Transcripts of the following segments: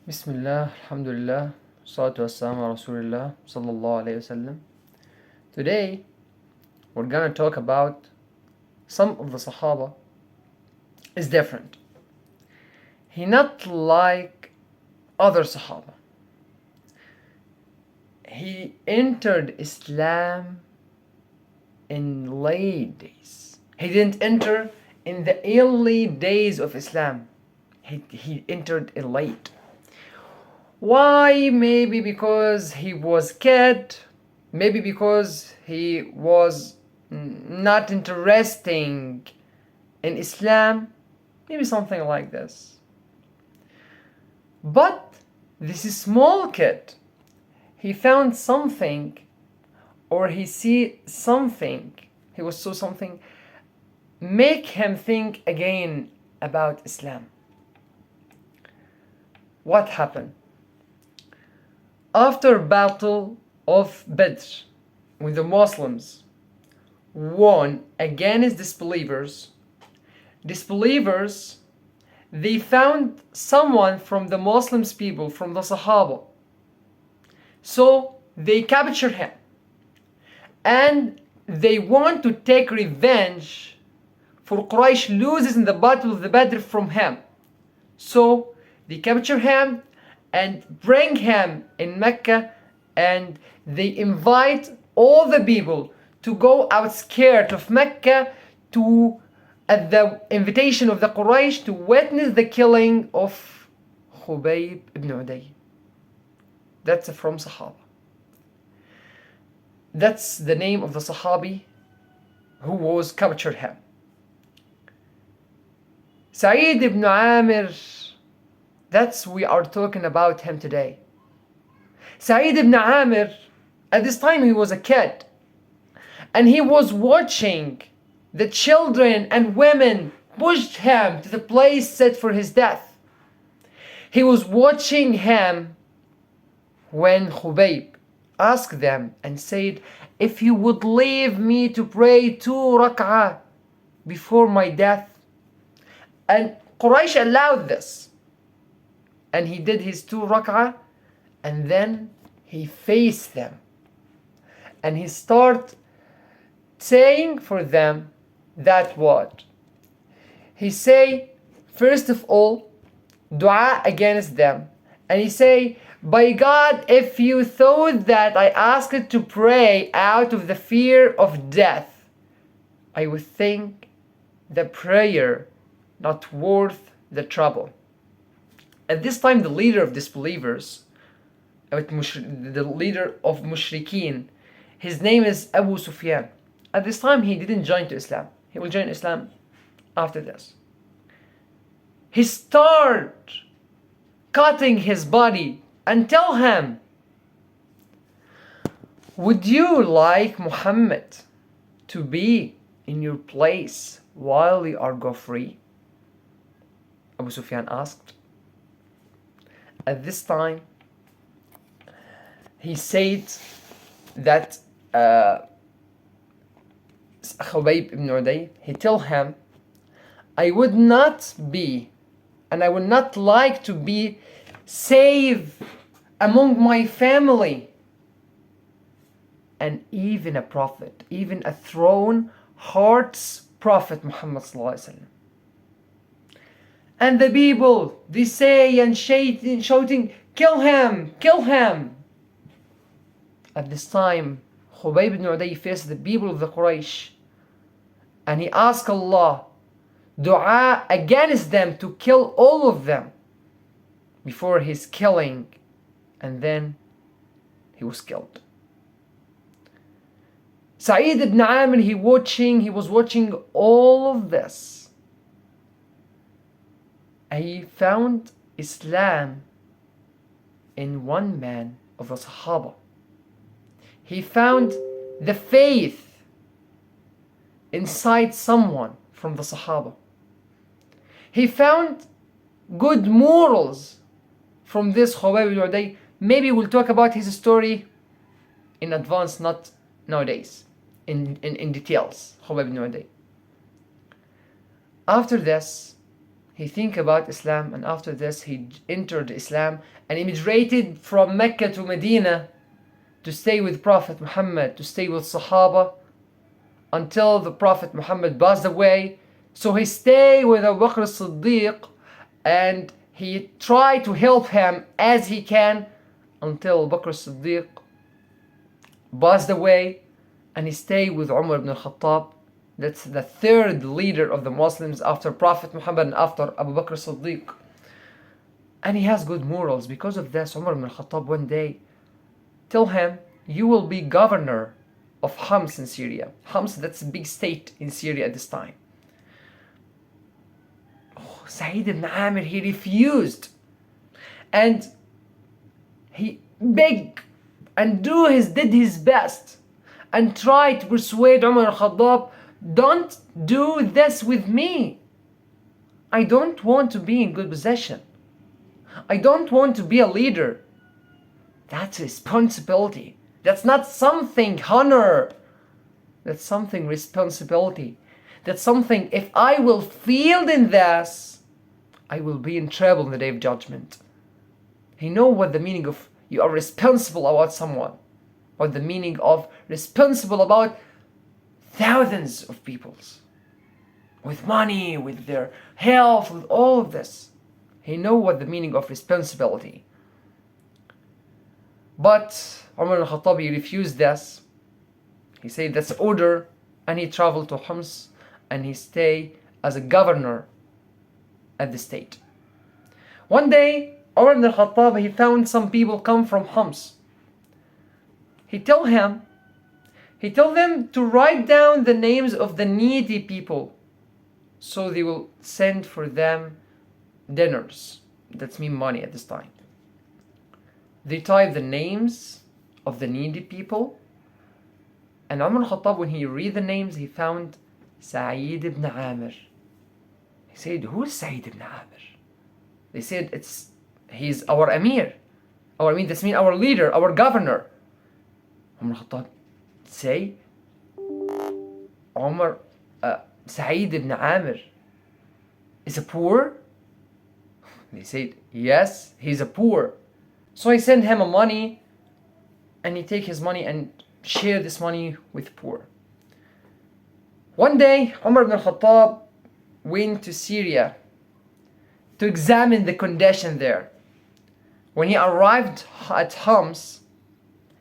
Bismillah, alhamdulillah, salatu wassalamu ala rasulillah, sallallahu alayhi wasallam. Today, we're gonna talk about some of the Sahaba is different. He not like other Sahaba. He entered Islam in late days. He didn't enter in the early days of Islam. He entered it late. Why? Maybe because he was kid, maybe because he was not interesting in Islam, maybe something like this. But this small kid, he found something, or he see something, he was saw something, make him think again about Islam. What happened? After battle of Badr, when the Muslims won against disbelievers, they found someone from the Muslims people, from the Sahaba. So they captured him and they want to take revenge for Quraysh loses in the battle of the Badr from him. So they capture him and bring him in Mecca, and they invite all the people to go out scared of Mecca to, at the invitation of the Quraysh, to witness the killing of Khubayb ibn Uday. That's from Sahaba. That's the name of the Sahabi who was captured him. Sa'id ibn Amir, that's we are talking about him today. Sa'id ibn Amir, at this time he was a kid, and he was watching the children and women pushed him to the place set for his death. He was watching him when Khubayb asked them and said, if you would leave me to pray 2 rak'ah before my death. And Quraysh allowed this. And he did his 2 rak'ah, and then he faced them. And he started saying for them that what? He say, first of all, dua against them. And he say, by God, if you thought that I asked to pray out of the fear of death, I would think the prayer not worth the trouble. At this time, the leader of disbelievers, the leader of Mushrikeen, his name is Abu Sufyan. At this time, he didn't join to Islam. He will join Islam after this. He started cutting his body and tell him, would you like Muhammad to be in your place while you are go free? Abu Sufyan asked. At this time, he said that Khubayb ibn Uday, he told him, I would not be, and I would not like to be saved among my family. And even a prophet, even a throne heart's prophet Muhammad sallallahu alaihi wasallam. And the people, they say and shouting, kill him, kill him. At this time, Khubayb ibn Uday faced the people of the Quraysh, and he asked Allah dua against them to kill all of them before his killing, and then he was killed. Sa'id ibn Amir, he was watching all of this. He found Islam in one man of the Sahaba. He found the faith inside someone from the Sahaba. He found good morals from this Khubayb ibn Uday. Maybe we'll talk about his story in advance, not nowadays, in details. Khubayb ibn Uday. After this, he think about Islam, and after this he entered Islam and immigrated from Mecca to Medina to stay with Prophet Muhammad, to stay with Sahabah until the Prophet Muhammad passed away. So he stayed with Abu Bakr as-Siddiq and he tried to help him as he can until Abu Bakr as-Siddiq passed away, and he stayed with Umar ibn al-Khattab. That's the third leader of the Muslims after Prophet Muhammad and after Abu Bakr as-Siddiq. And he has good morals. Because of this, Umar ibn al-Khattab one day tell him, you will be governor of Homs in Syria. Homs, that's a big state in Syria at this time. Oh, Sa'id ibn Amir, he refused. And he begged and did his best and tried to persuade Umar al-Khattab, don't do this with me. I don't want to be in good possession. I don't want to be a leader. That's responsibility. That's not something honor. That's something responsibility. That's something, if I will fail in this, I will be in trouble in the day of judgment. He know what the meaning of you are responsible about someone. What the meaning of responsible about thousands of peoples. With money, with their health, with all of this. He know what the meaning of responsibility. But Umar al-Khattab refused this. He said that's order, and he traveled to Homs and he stayed as a governor at the state. One day, Umar ibn al-Khattab, he found some people come from Homs. He told them to write down the names of the needy people so they will send for them dinners. That's mean money at this time. They typed the names of the needy people, and Umar al-Khattab, when he read the names, he found Sa'id ibn Amir. He said, who is Sa'id ibn Amir? They said, he's our Amir. Our Amir, that's mean our leader, our governor. Umar al-Khattab say, Sa'id ibn Amir is a poor? They said, yes, he's a poor. So he sent him money, and he take his money and share this money with poor. One day, Umar ibn al-Khattab went to Syria to examine the condition there. When he arrived at Homs,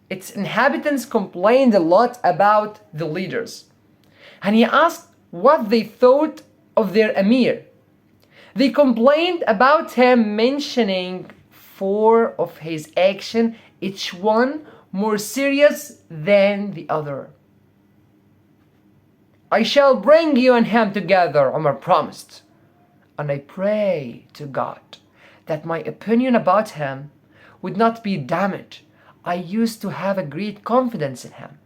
its inhabitants complained a lot about the leaders. And he asked what they thought of their Amir. They complained about him mentioning 4 of his action, each one more serious than the other. I shall bring you and him together, Umar promised. And I pray to God that my opinion about him would not be damaged. I used to have a great confidence in him.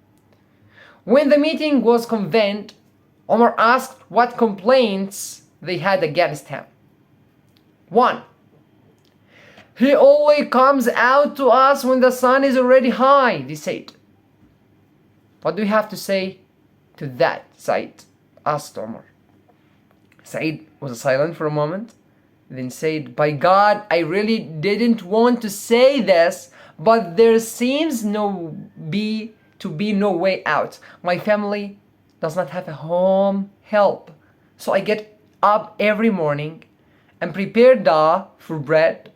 When the meeting was convened, Umar asked what complaints they had against him. 1. He only comes out to us when the sun is already high, they said. What do you have to say to that, Said? Asked Umar. Said was silent for a moment, then said, by God, I really didn't want to say this, but there seems to be no way out. My family does not have a home help. So I get up every morning and prepare dal for bread.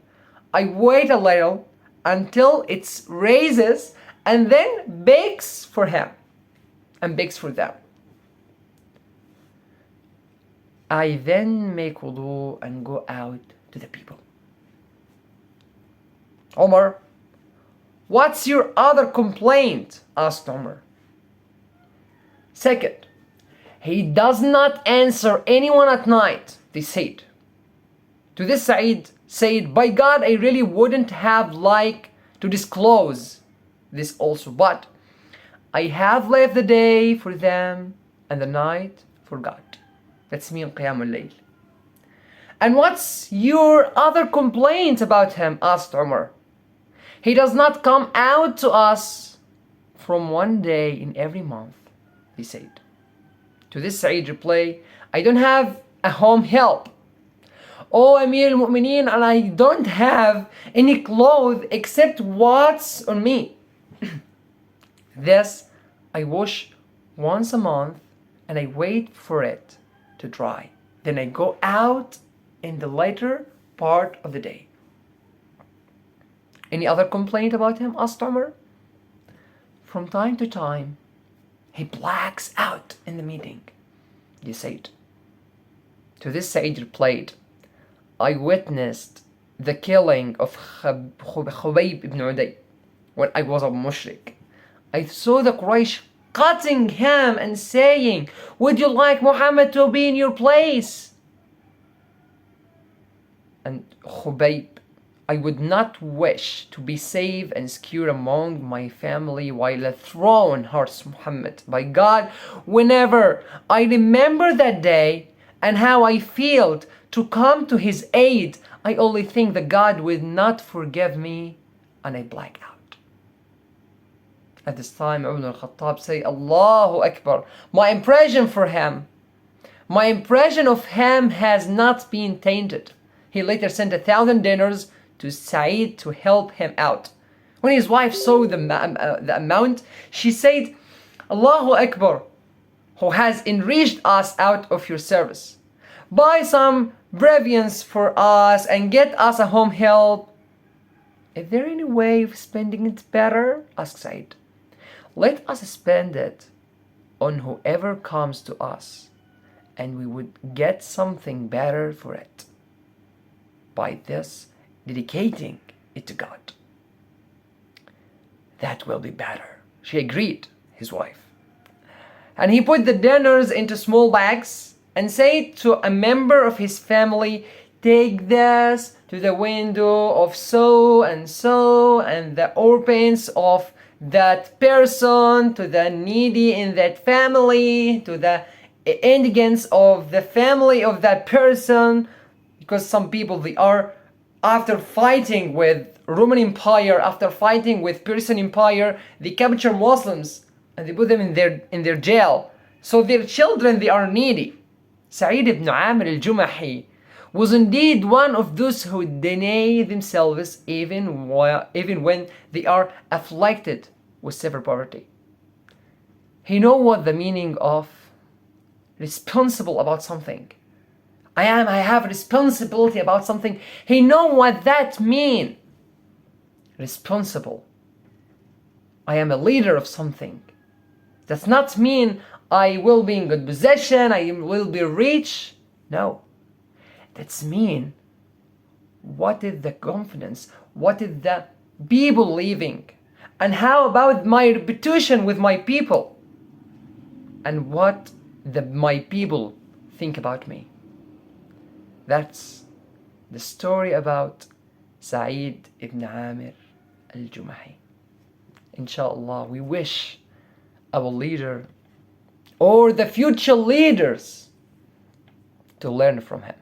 I wait a little until it raises and then bakes for him and bakes for them. I then make wudu and go out to the people. Omar, what's your other complaint? Asked Omar. 2nd, he does not answer anyone at night, they said. To this, Said said, by God, I really wouldn't have liked to disclose this also, but I have left the day for them and the night for God. That's me on Qiyam al-Layl. And what's your other complaint about him? Asked Umar. He does not come out to us from one day in every month, he said. To this, Said replied, I don't have a home help. Oh, Amir al-Mu'mineen, and I don't have any clothes except what's on me. This I wash once a month and I wait for it to dry. Then I go out in the later part of the day. Any other complaint about him? Asked Umar. From time to time, he blacks out in the meeting. You said. To this Said replied, I witnessed the killing of Khubayb ibn Uday when I was a mushrik. I saw the Quraysh cutting him and saying, would you like Muhammad to be in your place? And Khubayb, I would not wish to be safe and secure among my family while the throne hurts Muhammad. By God, whenever I remember that day and how I failed to come to his aid, I only think that God will not forgive me, and I black out. At this time, Umar al-Khattab say, Allahu Akbar. My impression of him has not been tainted. He later sent 1,000 dinars to Sa'id to help him out. When his wife saw the amount, she said, Allahu Akbar, who has enriched us out of your service. Buy some provisions for us and get us a home help. Is there any way of spending it better? Asked Sa'id. Let us spend it on whoever comes to us, and we would get something better for it. By this, dedicating it to God. That will be better. She agreed, his wife. And he put the dinars into small bags and said to a member of his family, take this to the window of so and so and the orphans of that person, to the needy in that family, to the indigents of the family of that person. Because some people, they are, after fighting with Roman Empire, after fighting with Persian Empire, they capture Muslims and they put them in their jail. So their children, they are needy. Sa'id ibn Amir Al-Jumahi was indeed one of those who deny themselves even when they are afflicted with severe poverty. He knows what the meaning of responsible about something. I have responsibility about something. He knows what that means. Responsible. I am a leader of something. Does not mean I will be in good possession, I will be rich. No. That's mean, what is the confidence? What is the people living? And how about my reputation with my people? And what my people think about me? That's the story about Sa'id ibn Amir Al-Jumahi. Inshallah, we wish our leader or the future leaders to learn from him.